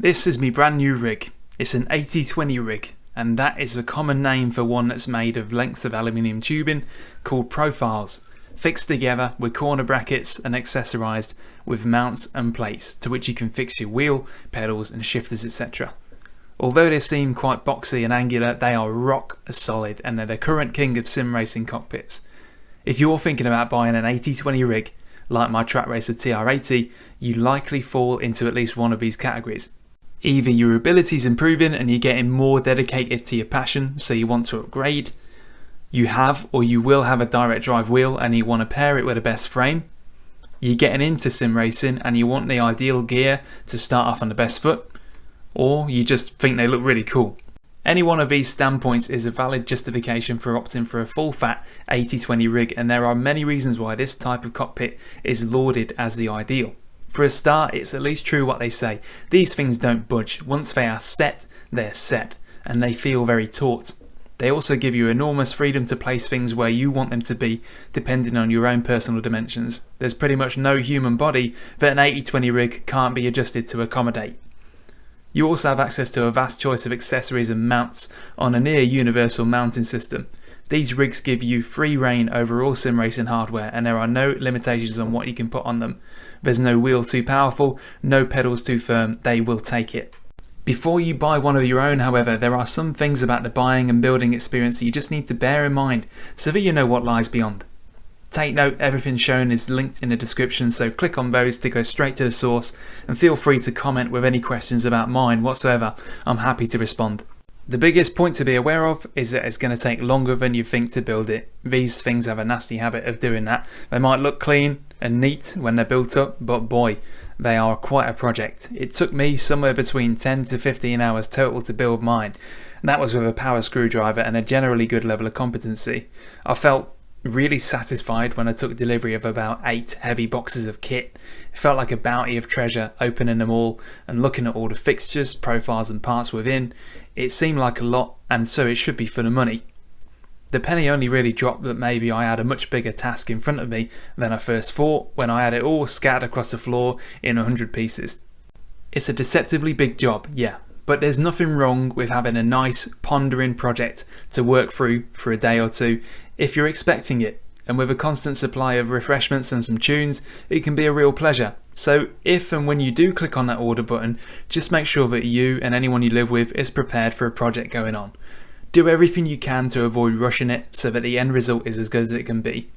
This is my brand new rig. It's an 80/20 rig, and that is a common name for one that's made of lengths of aluminium tubing called profiles, fixed together with corner brackets and accessorised with mounts and plates to which you can fix your wheel, pedals and shifters, etc. Although they seem quite boxy and angular, they are rock solid and they're the current king of sim racing cockpits. If you're thinking about buying an 80/20 rig like my Trak Racer TR80, you likely fall into at least one of these categories. Either your ability's improving and you're getting more dedicated to your passion, so you want to upgrade, you have or you will have a direct drive wheel and you want to pair it with the best frame, you're getting into sim racing and you want the ideal gear to start off on the best foot, or you just think they look really cool. Any one of these standpoints is a valid justification for opting for a full fat 80/20 rig, and there are many reasons why this type of cockpit is lauded as the ideal. For a start, it's at least true what they say. These things don't budge. Once they are set, they're set, and they feel very taut. They also give you enormous freedom to place things where you want them to be, depending on your own personal dimensions. There's pretty much no human body that an 80/20 rig can't be adjusted to accommodate. You also have access to a vast choice of accessories and mounts on a near universal mounting system. These rigs give you free reign over all sim racing hardware, and there are no limitations on what you can put on them. There's no wheel too powerful, no pedals too firm, they will take it. Before you buy one of your own, however, there are some things about the buying and building experience that you just need to bear in mind so that you know what lies beyond. Take note, everything shown is linked in the description, so click on those to go straight to the source, and feel free to comment with any questions about mine whatsoever. I'm happy to respond. The biggest point to be aware of is that it's going to take longer than you think to build it. These things have a nasty habit of doing that. They might look clean and neat when they're built up, but boy, they are quite a project. It took me somewhere between 10 to 15 hours total to build mine. That was with a power screwdriver and a generally good level of competency. I felt really satisfied when I took delivery of about 8 heavy boxes of kit. It felt like a bounty of treasure, opening them all and looking at all the fixtures, profiles and parts within. It seemed like a lot, and so it should be for the money. The penny only really dropped that maybe I had a much bigger task in front of me than I first thought when I had it all scattered across the floor in 100 pieces. It's a deceptively big job, yeah, but there's nothing wrong with having a nice pondering project to work through for a day or two if you're expecting it, and with a constant supply of refreshments and some tunes, it can be a real pleasure. So if and when you do click on that order button, just make sure that you and anyone you live with is prepared for a project going on. Do everything you can to avoid rushing it so that the end result is as good as it can be.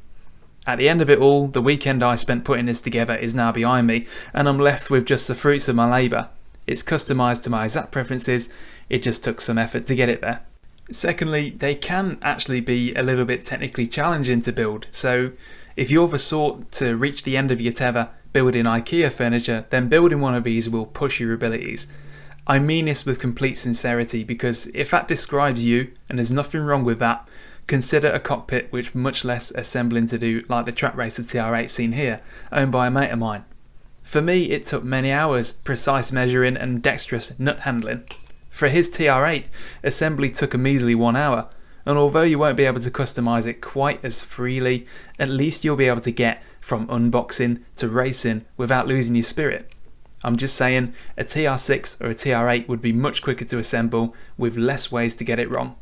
At the end of it all, the weekend I spent putting this together is now behind me, and I'm left with just the fruits of my labour. It's customised to my exact preferences, it just took some effort to get it there. Secondly, they can actually be a little bit technically challenging to build, so if you're the sort to reach the end of your tether building IKEA furniture, then building one of these will push your abilities. I mean this with complete sincerity, because if that describes you, and there's nothing wrong with that, consider a cockpit with much less assembling to do, like the Trak Racer TR8 seen here, owned by a mate of mine. For me, it took many hours, precise measuring and dexterous nut handling. For his TR8, assembly took a measly 1 hour, and although you won't be able to customise it quite as freely, at least you'll be able to get from unboxing to racing without losing your spirit. I'm just saying, a TR6 or a TR8 would be much quicker to assemble with less ways to get it wrong.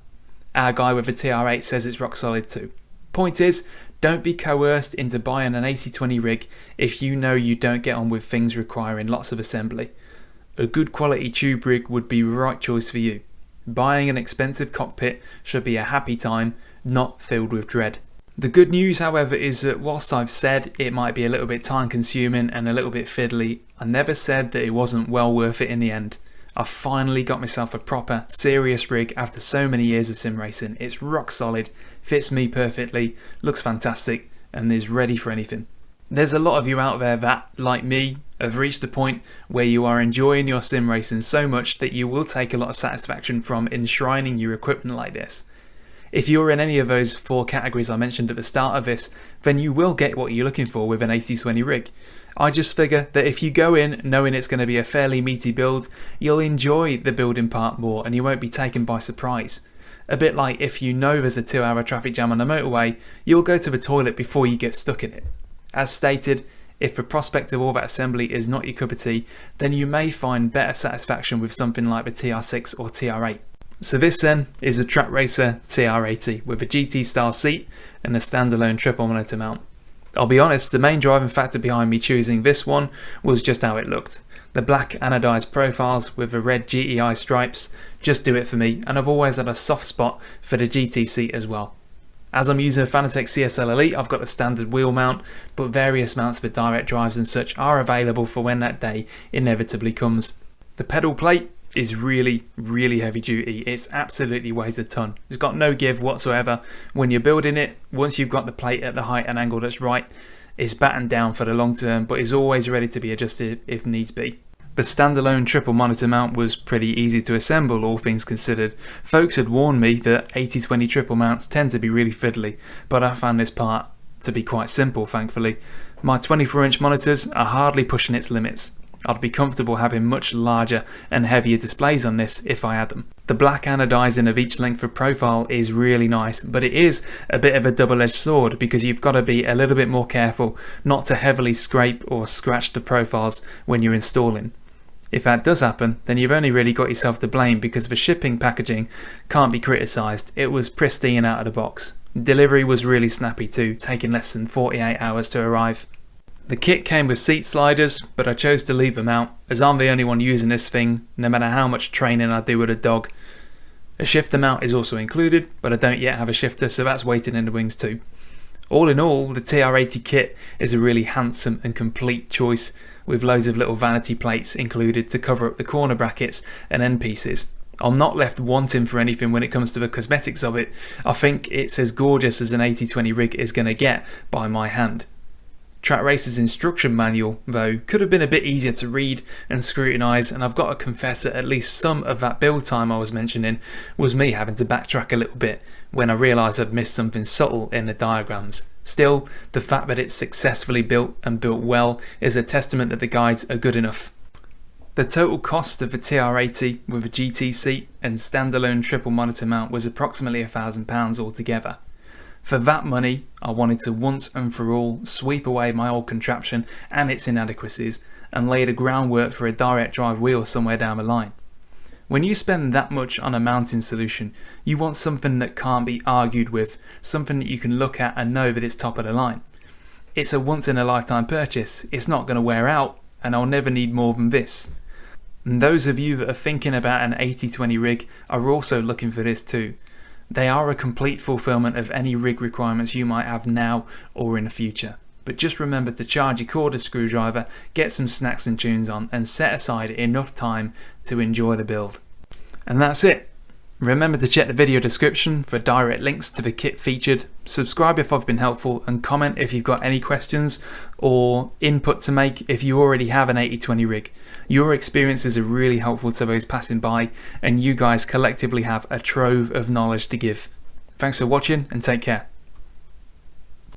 Our guy with a TR8 says it's rock solid too. Point is, don't be coerced into buying an 80/20 rig if you know you don't get on with things requiring lots of assembly. A good quality tube rig would be the right choice for you. Buying an expensive cockpit should be a happy time, not filled with dread. The good news, however, is that whilst I've said it might be a little bit time consuming and a little bit fiddly, I never said that it wasn't well worth it in the end. I finally got myself a proper, serious rig after so many years of sim racing. It's rock solid, fits me perfectly, looks fantastic, and is ready for anything. There's a lot of you out there that, like me, have reached the point where you are enjoying your sim racing so much that you will take a lot of satisfaction from enshrining your equipment like this. If you're in any of those 4 categories I mentioned at the start of this, then you will get what you're looking for with an 80/20 rig. I just figure that if you go in knowing it's going to be a fairly meaty build, you'll enjoy the building part more and you won't be taken by surprise. A bit like if you know there's a 2-hour traffic jam on the motorway, you'll go to the toilet before you get stuck in it. As stated, If the prospect of all that assembly is not your cup of tea, then you may find better satisfaction with something like the TR6 or TR8. So this then is a Trak Racer TR80 with a GT style seat and a standalone triple monitor mount. I'll be honest, the main driving factor behind me choosing this one was just how it looked. The black anodized profiles with the red GEI stripes just do it for me, and I've always had a soft spot for the GT seat as well. As I'm using a Fanatec CSL Elite, I've got the standard wheel mount, but various mounts for direct drives and such are available for when that day inevitably comes. The pedal plate is really heavy duty. It's absolutely weighs a ton. It's got no give whatsoever. When you're building it, once you've got the plate at the height and angle that's right, it's battened down for the long term, but is always ready to be adjusted if needs be. The standalone triple monitor mount was pretty easy to assemble, all things considered. Folks had warned me that 80/20 triple mounts tend to be really fiddly, but I found this part to be quite simple, thankfully. My 24-inch monitors are hardly pushing its limits. I'd be comfortable having much larger and heavier displays on this if I had them. The black anodizing of each length of profile is really nice, but it is a bit of a double-edged sword because you've got to be a little bit more careful not to heavily scrape or scratch the profiles when you're installing. If that does happen, then you've only really got yourself to blame because the shipping packaging can't be criticised. It was pristine out of the box. Delivery was really snappy too, taking less than 48 hours to arrive. The kit came with seat sliders, but I chose to leave them out as I'm the only one using this thing, no matter how much training I do with a dog. A shifter mount is also included, but I don't yet have a shifter, so that's waiting in the wings too. All in all, the TR80 kit is a really handsome and complete choice, with loads of little vanity plates included to cover up the corner brackets and end pieces. I'm not left wanting for anything when it comes to the cosmetics of it. I think it's as gorgeous as an 80/20 rig is going to get by my hand. Trak Racer's instruction manual, though, could have been a bit easier to read and scrutinise, and I've got to confess that at least some of that build time I was mentioning was me having to backtrack a little bit when I realised I'd missed something subtle in the diagrams. Still, the fact that it's successfully built and built well is a testament that the guides are good enough. The total cost of the TR80 with a GT seat and standalone triple monitor mount was approximately £1,000 altogether. For that money, I wanted to once and for all sweep away my old contraption and its inadequacies and lay the groundwork for a direct drive wheel somewhere down the line. When you spend that much on a mounting solution, you want something that can't be argued with, something that you can look at and know that it's top of the line. It's a once in a lifetime purchase, it's not going to wear out, and I'll never need more than this. And those of you that are thinking about an 80/20 rig are also looking for this too. They are a complete fulfillment of any rig requirements you might have now or in the future. But just remember to charge your corded screwdriver, get some snacks and tunes on, and set aside enough time to enjoy the build. And that's it. Remember to check the video description for direct links to the kit featured, subscribe if I've been helpful, and comment if you've got any questions or input to make if you already have an 80/20 rig. Your experiences are really helpful to those passing by, and you guys collectively have a trove of knowledge to give. Thanks for watching and take care.